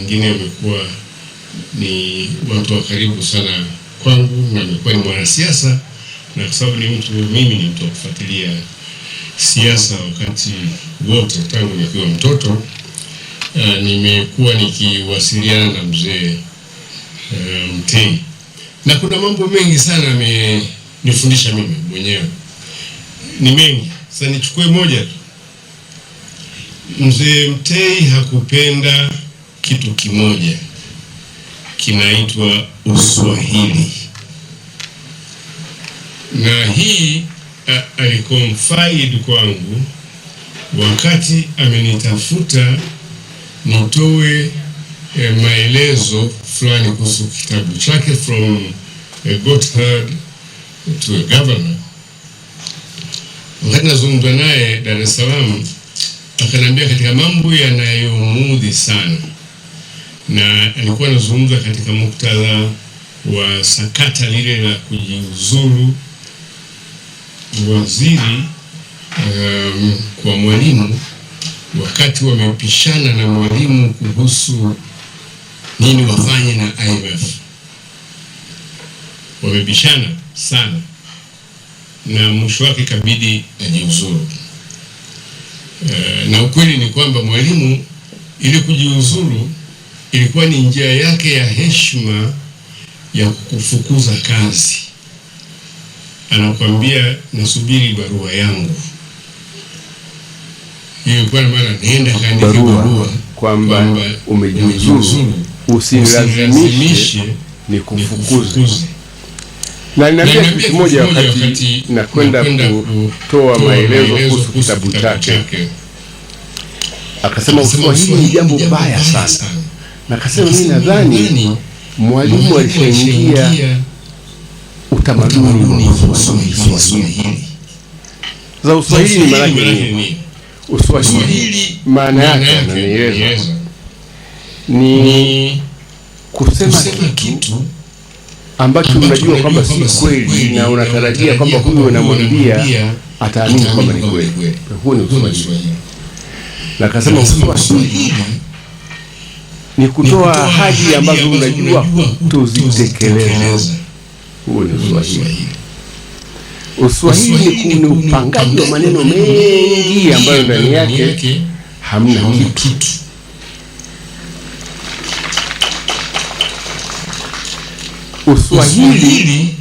wengine wamekuwa ni watu wa karibu sana kwangu, na amekuwa ni mwanasiasa, na kwa sababu mimi ni mtu wa kufuatilia siasa wakati wote tangu nikiwa mtoto. Nimekuwa nikiwasiliana na mzee Mtei, na kuna mambo mengi sana amenifundisha mimi mwenyewe, ni mengi. Sasa nichukue moja tu. Mzee Mtei hakupenda kitu kimoja kinaitwa Uswahili, na hii aliconfide kwangu wakati amenitafuta nitoe maelezo fulani kuhusu kitabu chake From a Goatherd to a Governor. Wakati nazungumza naye Dar es Salaam, akaniambia katika mambo yanayomudhi sana, na alikuwa anazungumza katika muktadha wa sakata lile la kujiuzuru waziri kwa Mwalimu, wakati wamepishana na Mwalimu kuhusu nini wafanye na IMF. Wamebishana sana na mwisho wake kabidi ajiuzuru. Na ukweli ni kwamba Mwalimu ili kujiuzuru ilikuwa ni njia yake ya heshima ya kufukuza kazi. Anakuambia nasubiri barua yangu. Hiyo kwa maana nenda kaandike barua kwamba umejiuzuru, usilazimishe ni kufukuze. Na niambia kitu kimoja wakati nakwenda kutoa maelezo kuhusu kitabu chake. Akasema Uswahili ni jambo baya sana. Na akasema mimi nadhani Mwalimu alishaingia utamaduni wa Swahili. Za Uswahili ni maana gani? Uswahili maana yake ananieleza ni kusema kitu ambacho unajua kwamba si kweli na unatarajia kwamba huyo unamwambia ataamini kwamba ni kweli. Huo ni Uswahili. Na akasema Uswahili ni kutoa ahadi ambazo unajua tuzitekeleze. Huo ni Uswahili. Uswahili ni upangaji wa maneno mengi ambayo ndani yake hamna kitu. Uswahili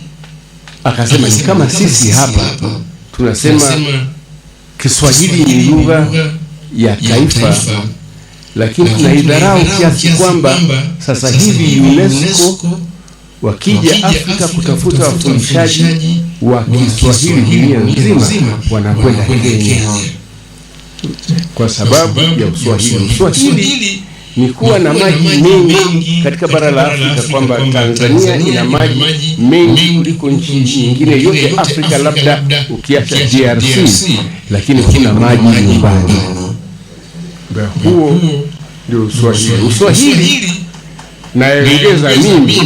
akasema ni kama sisi hapa tunasema Kiswahili ni lugha ya taifa, lakini tunaidharau kiasi kwamba sasa hivi UNESCO wakija Afrika kutafuta wafundishaji wa Kiswahili dunia nzima wanakwenda Kenya kwa sababu ya Uswahili. Uswahili ni kuwa na maji mengi katika bara la Afrika, kwamba Tanzania ina maji mengi kuliko nchi nyingine yote Afrika, labda ukiacha DRC, lakini kuna maji nyumbani. Huo ndio Uswahili. Uswahili naeleza mimi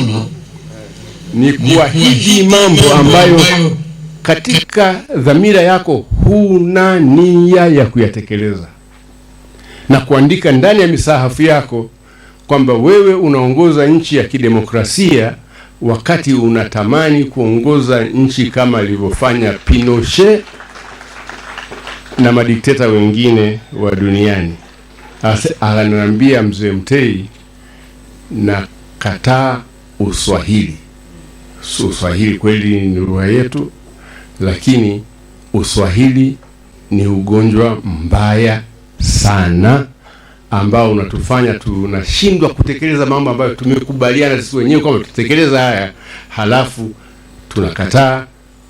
ni kuahidi mambo ambayo katika dhamira yako huna nia ya kuyatekeleza, na kuandika ndani ya misahafu yako kwamba wewe unaongoza nchi ya kidemokrasia wakati unatamani kuongoza nchi kama alivyofanya Pinochet na madikteta wengine wa duniani. Ananiambia Mzee Mtei, na kataa Uswahili. Uswahili kweli ni lugha yetu, lakini Uswahili ni ugonjwa mbaya sana ambao unatufanya tunashindwa kutekeleza mambo ambayo tumekubaliana sisi wenyewe kwamba tutekeleza haya, halafu tunakataa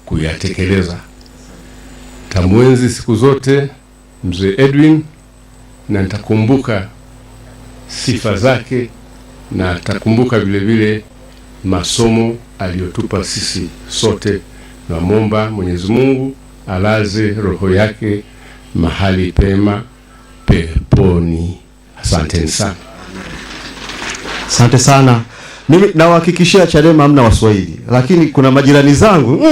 kuyatekeleza. Tamwenzi siku zote Mzee Edwin, na nitakumbuka sifa zake, na nitakumbuka vile vile masomo aliyotupa sisi sote. Namwomba Mwenyezi Mungu alaze roho yake mahali pema peponi. Asante sana. Asante sana. Mimi nawahakikishia Chadema hamna Waswahili, lakini kuna majirani zangu